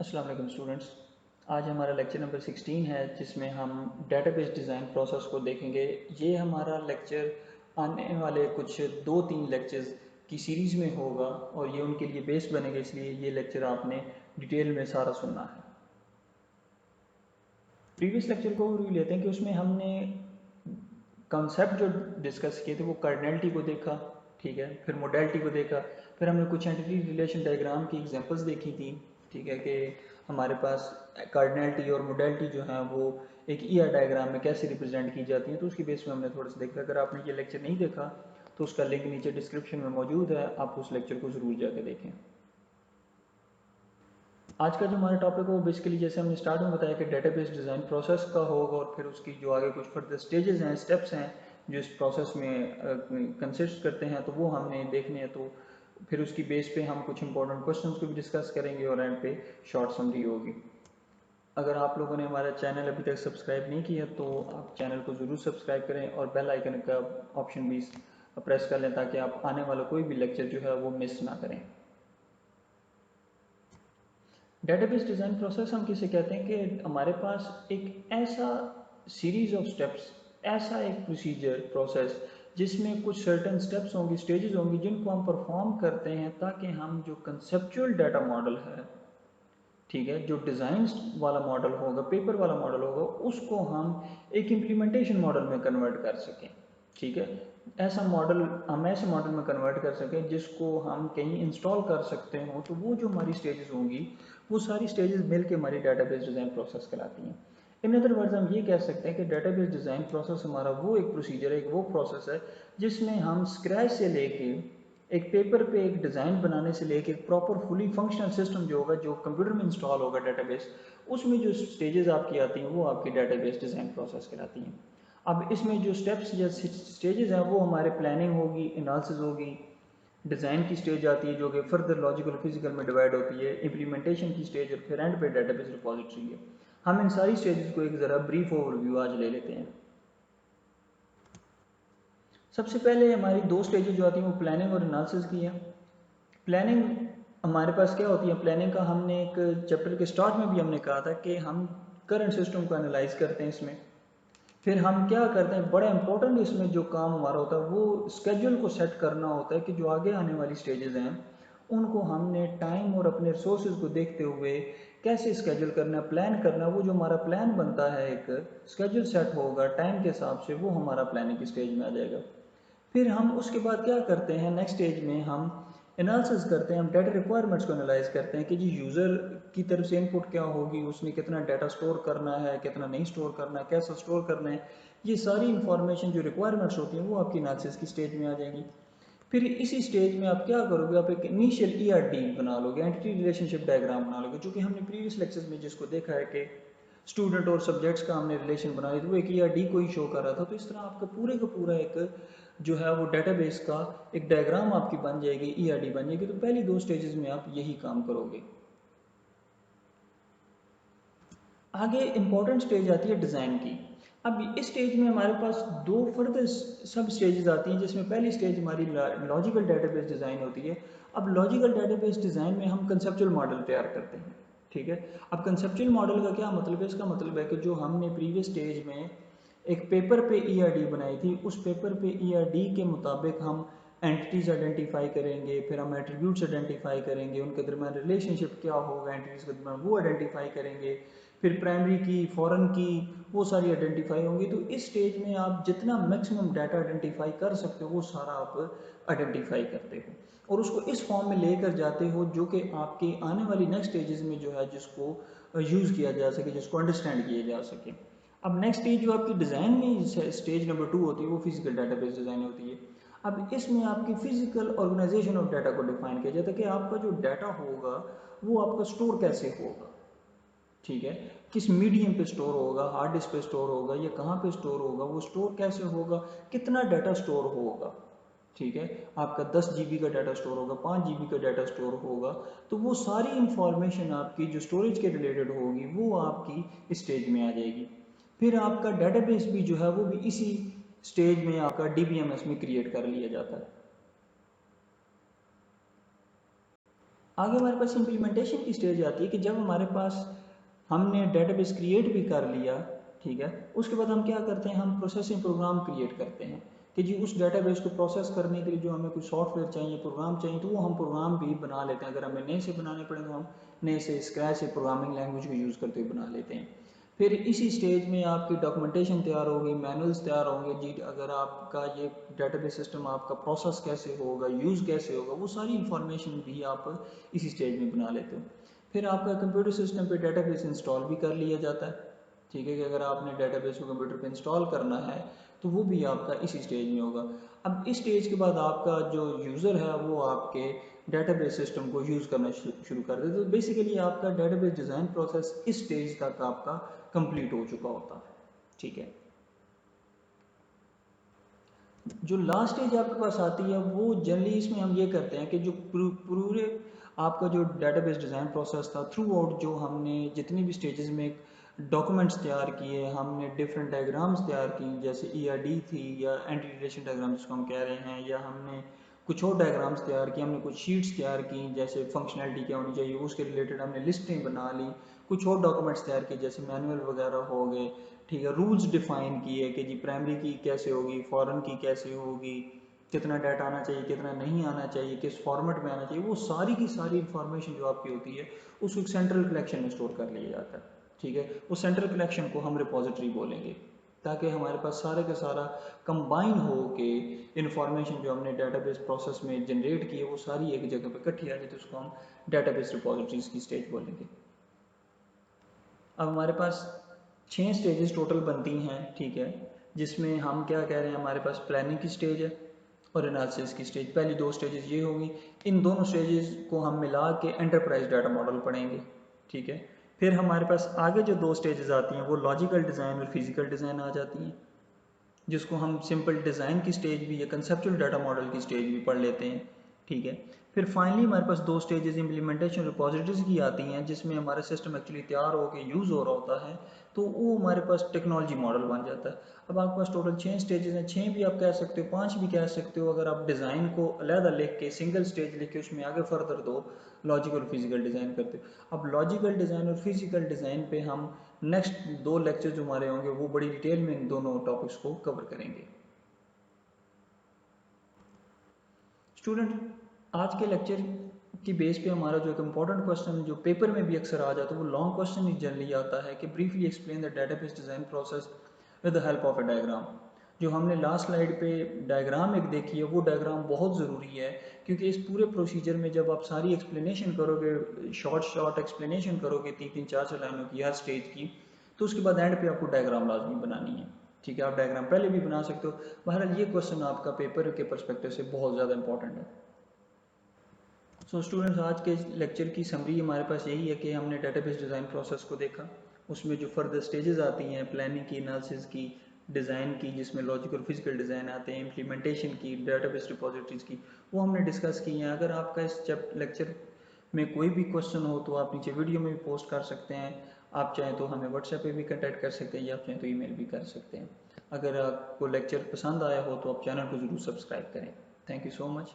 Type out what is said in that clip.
अस्सलाम वालेकुम स्टूडेंट्स। आज हमारा लेक्चर नंबर 16 है जिसमें हम डेटाबेस डिज़ाइन प्रोसेस को देखेंगे। ये हमारा लेक्चर आने वाले कुछ 2-3 लेक्चर्स की सीरीज़ में होगा और ये उनके लिए बेस बनेगा, इसलिए ये लेक्चर आपने डिटेल में सारा सुनना है। प्रीवियस लेक्चर को रिव्यू लेते हैं कि उसमें हमने कॉन्सेप्ट जो डिस्कस किए थे वो कार्डिनलिटी को देखा, ठीक है, फिर मोडेलिटी को देखा, फिर हमने कुछ एंटिटी रिलेशन डायग्राम की एग्जांपल्स देखी थी, ठीक है, कि हमारे पास कार्डिनलिटी और मोडेलिटी जो है वो एक ईआर डायग्राम में कैसे रिप्रेजेंट की जाती है, तो उसकी बेस में हमने थोड़ा सा देखा। अगर आपने ये लेक्चर नहीं देखा तो उसका लिंक नीचे डिस्क्रिप्शन में मौजूद है, आप उस लेक्चर को ज़रूर जाकर देखें। आज का जो हमारा टॉपिक है वो बेसिकली जैसे हमने स्टार्ट में बताया कि डेटाबेस डिज़ाइन प्रोसेस का होगा और फिर उसकी जो आगे कुछ फर्दर स्टेजेस हैं, स्टेप्स हैं जो इस प्रोसेस में कंसिस्ट करते हैं, तो वो हमने देखने हैं। तो फिर उसकी बेस पे हम कुछ इंपॉर्टेंट क्वेश्चंस को भी डिस्कस करेंगे और एंड पे शॉर्ट समरी होगी। अगर आप लोगों ने हमारा चैनल अभी तक सब्सक्राइब नहीं किया तो आप चैनल को ज़रूर सब्सक्राइब करें और बेल आइकन का ऑप्शन भी प्रेस कर लें ताकि आप आने वाला कोई भी लेक्चर जो है वो मिस ना करें। डेटाबेस डिज़ाइन प्रोसेस हम किसे कहते हैं कि हमारे पास एक ऐसा सीरीज ऑफ स्टेप्स, ऐसा एक प्रोसीजर प्रोसेस जिसमें कुछ सर्टेन स्टेप्स होंगे, स्टेजेस होंगी जिनको हम परफॉर्म करते हैं ताकि हम जो कंसेप्चुअल डाटा मॉडल है, ठीक है, जो डिज़ाइन वाला मॉडल होगा, पेपर वाला मॉडल होगा, उसको हम एक इम्प्लीमेंटेशन मॉडल में कन्वर्ट कर सकें, ठीक है। ऐसा मॉडल हम ऐसे मॉडल में कन्वर्ट कर सकें जिसको हम कहीं इंस्टॉल कर सकते हो, तो वो जो हमारी स्टेजेस होंगी वो सारी स्टेजेस मिल के हमारी डेटाबेस डिज़ाइन प्रोसेस कहलाती हैं। इन अदर वर्ड्स हम ये कह सकते हैं कि डेटाबेस डिज़ाइन प्रोसेस हमारा वो एक प्रोसीजर है, एक वो प्रोसेस है जिसमें हम स्क्रैच से लेके एक पेपर पे एक डिज़ाइन बनाने से लेके एक प्रॉपर फुली फंक्शनल सिस्टम जो होगा, जो कंप्यूटर में इंस्टॉल होगा डेटाबेस, उसमें जो स्टेजेस आपकी आती हैं वो आपकी डेटाबेस डिज़ाइन प्रोसेस कहलाती हैं। अब इसमें जो स्टेप्स या स्टेजेस हैं वो हमारे प्लानिंग होगी, एनालिसिस होगी, डिज़ाइन की स्टेज आती है जो कि फर्दर लॉजिकल फिजिकल में डिवाइड होती है, इम्प्लीमेंटेशन की स्टेज और फिर एंड पे डेटाबेस रिपोजिटरी है। हम इन सारी स्टेजेस को एक ज़रा ब्रीफ ओवरव्यू आज ले लेते हैं। सबसे पहले हमारी दो स्टेजेस जो आती हैं वो प्लानिंग और एनालिसिस की है। प्लानिंग हमारे पास क्या होती है, प्लानिंग का हमने एक चैप्टर के स्टार्ट में भी हमने कहा था कि हम करंट सिस्टम को एनालाइज करते हैं इसमें। फिर हम क्या करते हैं, बड़ा इंपॉर्टेंट इसमें जो काम हमारा होता है वो स्केड्यूल को सेट करना होता है कि जो आगे आने वाली स्टेजेस हैं उनको हमने टाइम और अपने रिसोर्सेज को देखते हुए कैसे स्केड्यूल करना है, प्लान करना है। वो जो हमारा प्लान बनता है, एक स्केड्यूल सेट होगा टाइम के हिसाब से, वो हमारा प्लानिंग की स्टेज में आ जाएगा। फिर हम उसके बाद क्या करते हैं, नेक्स्ट स्टेज में हम एनालिसिस करते हैं, हम डाटा रिक्वायरमेंट्स को एनालाइज करते हैं कि जी यूज़र की तरफ से इनपुट क्या होगी, उसने कितना डाटा स्टोर करना है, कितना नहीं स्टोर करना है, कैसा स्टोर करना है। ये सारी इंफॉर्मेशन जो रिक्वायरमेंट्स होती हैं वो आपकी एनालिसिस की स्टेज में आ जाएंगी। फिर इसी स्टेज में आप क्या करोगे, आप एक इनिशियल ईआरडी बना लोगे, एंटिटी रिलेशनशिप डायग्राम बना लोगे, जो कि हमने प्रीवियस लेक्चर्स में जिसको देखा है कि स्टूडेंट और सब्जेक्ट्स का हमने रिलेशन बना लिया, तो वो एक ईआरडी को ही शो कर रहा था। तो इस तरह आपका पूरे का पूरा एक जो है वो डेटाबेस का एक डायग्राम आपकी बन जाएगी, ईआरडी बन जाएगी। तो पहली दो स्टेजेस में आप यही काम करोगे। आगे इंपॉर्टेंट स्टेज आती है डिज़ाइन की। अब इस स्टेज में हमारे पास दो फर्दर सब स्टेजेस आती हैं, जिसमें पहली स्टेज हमारी लॉजिकल डेटाबेस डिज़ाइन होती है। अब लॉजिकल डेटाबेस डिज़ाइन में हम कंसेप्चुअल मॉडल तैयार करते हैं, ठीक है। अब कंसेप्चुअल मॉडल का क्या मतलब है, इसका मतलब है कि जो हमने प्रीवियस स्टेज में एक पेपर पे ईआरडी बनाई थी, उस पेपर पे ईआरडी के मुताबिक हम एंटिटीज़ आइडेंटिफाई करेंगे, फिर हम एट्रीब्यूट्स आइडेंटिफाई करेंगे, उनके दरमियान रिलेशनशिप क्या होगा एंटिटीज़ के दरमियान वो आइडेंटिफाई करेंगे, फिर प्राइमरी की, फॉरेन की, वो सारी आइडेंटिफाई होंगी। तो इस स्टेज में आप जितना मैक्सिमम डाटा आइडेंटिफाई कर सकते हो वो सारा आप आइडेंटिफाई करते हो और उसको इस फॉर्म में लेकर जाते हो जो कि आपके आने वाली नेक्स्ट स्टेजेस में जो है जिसको यूज़ किया जा सके, जिसको अंडरस्टैंड किया जा सके। अब नेक्स्ट स्टेज जो आपकी डिज़ाइन में स्टेज नंबर 2 होती है वो फिजिकल डाटाबेस डिज़ाइन होती है। अब इसमें आपकी फिजिकल ऑर्गेनाइजेशन ऑफ डाटा को डिफाइन किया जाता है कि आपका जो डाटा होगा वो आपका स्टोर कैसे होगा, ठीक है, किस मीडियम पे स्टोर होगा, हार्ड डिस्क पे स्टोर होगा या कहाँ पे स्टोर होगा, वो स्टोर कैसे होगा, कितना डाटा स्टोर होगा, ठीक है। आपका 10 GB का डाटा स्टोर होगा, 5 GB का डाटा स्टोर होगा, तो वो सारी इंफॉर्मेशन आपकी जो स्टोरेज के रिलेटेड होगी वो आपकी स्टेज में आ जाएगी। फिर आपका डाटाबेस भी जो है वो भी इसी स्टेज में आपका DBMS में क्रिएट कर लिया जाता है। आगे हमारे पास इम्प्लीमेंटेशन की स्टेज आती है कि जब हमारे पास हमने डेटाबेस क्रिएट भी कर लिया, ठीक है, उसके बाद हम क्या करते हैं, हम प्रोसेसिंग प्रोग्राम क्रिएट करते हैं कि जी उस डेटाबेस को प्रोसेस करने के लिए जो हमें कोई सॉफ्टवेयर चाहिए, प्रोग्राम चाहिए, तो वो हम प्रोग्राम भी बना लेते हैं। अगर हमें नए से बनाने पड़े तो हम नए से स्क्रैच से प्रोग्रामिंग लैंग्वेज को यूज़ करते हुए बना लेते हैं। फिर इसी स्टेज में आपकी डॉक्यूमेंटेशन तैयार होगी, मैनुअल्स तैयार होंगे जी, अगर आपका ये डेटाबेस सिस्टम आपका प्रोसेस कैसे होगा, यूज़ कैसे होगा, वो सारी इन्फॉर्मेशन भी आप इसी स्टेज में बना लेते हो। फिर आपका कंप्यूटर सिस्टम पे डेटाबेस इंस्टॉल भी कर लिया जाता है, ठीक है, कि अगर आपने डेटाबेस को कंप्यूटर पे इंस्टॉल करना है तो वो भी आपका इसी स्टेज में होगा। अब इस स्टेज के बाद आपका जो यूज़र है वो आपके डेटाबेस सिस्टम को यूज़ करना शुरू कर दे, तो बेसिकली आपका डेटाबेस डिज़ाइन प्रोसेस इस स्टेज तक आपका कंप्लीट हो चुका होता है, ठीक है। जो लास्ट स्टेज आपके पास आती है वो जनरली इसमें हम ये करते हैं कि जो पूरे आपका जो डेटाबेस डिज़ाइन प्रोसेस था, थ्रू आउट जो हमने जितनी भी स्टेजेस में डॉक्यूमेंट्स तैयार किए, हमने डिफरेंट डायग्राम्स तैयार की, जैसे ERD थी या एंटी रिलेशन डायग्राम जिसको हम कह रहे हैं, या हमने कुछ और डायग्राम्स तैयार किए, हमने कुछ शीट्स तैयार की जैसे फंक्शनैलिटी क्या होनी चाहिए उसके रिलेटेड हमने लिस्टें बना ली, कुछ और डॉक्यूमेंट्स तैयार किए जैसे मैनुअल वगैरह हो गए, ठीक है, रूल्स डिफाइन किए कि जी प्राइमरी की कैसे होगी, फॉरेन की कैसे होगी, कितना डाटा आना चाहिए, कितना नहीं आना चाहिए, किस फॉर्मेट में आना चाहिए, वो सारी की सारी इंफॉर्मेशन जो आपकी होती है उसको एक सेंट्रल कलेक्शन में स्टोर कर लिया जाता है, ठीक है। उस सेंट्रल कलेक्शन को हम रिपोजिटरी बोलेंगे, ताकि हमारे पास सारे का सारा कंबाइन हो के इंफॉर्मेशन जो हमने डेटाबेस प्रोसेस में जनरेट की है वो सारी एक जगह पे इकट्ठी आ जाए, तो उसको हम डेटाबेस रिपोजिटरीज की स्टेज बोलेंगे। अब हमारे पास 6 स्टेजेस टोटल बनती हैं, ठीक है, जिसमें हम क्या कह रहे हैं, हमारे पास प्लानिंग की स्टेज है और एनालिसिस की स्टेज। पहली 2 स्टेजेस ये होंगी, इन दोनों स्टेजेस को हम मिला के एंटरप्राइज डाटा मॉडल पढ़ेंगे, ठीक है। फिर हमारे पास आगे जो 2 स्टेजेस आती हैं वो लॉजिकल डिज़ाइन और फिजिकल डिज़ाइन आ जाती हैं, जिसको हम सिंपल डिज़ाइन की स्टेज भी या कंसेप्चुअल डाटा मॉडल की स्टेज भी पढ़ लेते हैं, ठीक है। फिर फाइनली हमारे पास 2 स्टेजेस इम्प्लीमेंटेशन रिपोजिटरीज की आती हैं, जिसमें हमारा सिस्टम एक्चुअली तैयार होकर यूज़ हो रहा होता है, तो वो हमारे पास टेक्नोलॉजी मॉडल बन जाता है। अब आपके पास टोटल 6 स्टेजेस हैं, 6 भी आप कह सकते हो, 5 भी कह सकते हो, अगर आप डिज़ाइन को अलहदा लिख के सिंगल स्टेज लिख के उसमें आगे फर्दर दो लॉजिकल और फिजिकल डिज़ाइन करते हो। अब लॉजिकल डिज़ाइन और फिजिकल डिज़ाइन पे हम नेक्स्ट 2 लेक्चर जो हमारे होंगे वो बड़ी डिटेल में इन दोनों टॉपिक्स को कवर करेंगे। स्टूडेंट, आज के लेक्चर की बेस पे हमारा जो एक इम्पॉर्टेंट क्वेश्चन जो पेपर में भी अक्सर आ जाता है वो लॉन्ग क्वेश्चन ही जनरली आता है कि briefly explain the database design process with the help of a diagram. जो हमने लास्ट स्लाइड पे डायग्राम एक देखी है वो डायग्राम बहुत ज़रूरी है, क्योंकि इस पूरे प्रोसीजर में जब आप सारी एक्सप्लेनेशन करोगे, शॉर्ट एक्सप्लेनेशन करोगे 3-3 4-4 लाइनों की हर स्टेज की, तो उसके बाद एंड पे आपको डायग्राम लाजमी बनानी है, ठीक है। आप डायग्राम पहले भी बना सकते हो, बहरहाल ये क्वेश्चन आपका पेपर के परस्पेक्टिव से बहुत ज़्यादा इंपॉर्टेंट है। सो स्टूडेंट्स, आज के लेक्चर की समरी हमारे पास यही है कि हमने डेटाबेस डिज़ाइन प्रोसेस को देखा, उसमें जो फर्दर स्टेजेस आती हैं प्लानिंग की, एनालिसिस की, डिज़ाइन की, जिसमें लॉजिकल फिजिकल डिज़ाइन आते हैं, इम्प्लीमेंटेशन की, डेटाबेस रिपोजिटरीज की, वो हमने डिस्कस की हैं। अगर आपका इस लेक्चर में कोई भी क्वेश्चन हो तो आप नीचे वीडियो में भी पोस्ट कर सकते हैं, आप चाहें तो हमें व्हाट्सएप पे भी कॉन्टैक्ट कर सकते हैं, या आप चाहें तो ईमेल भी कर सकते हैं। अगर आपको लेक्चर पसंद आया हो तो आप चैनल को ज़रूर सब्सक्राइब करें। Thank you so much.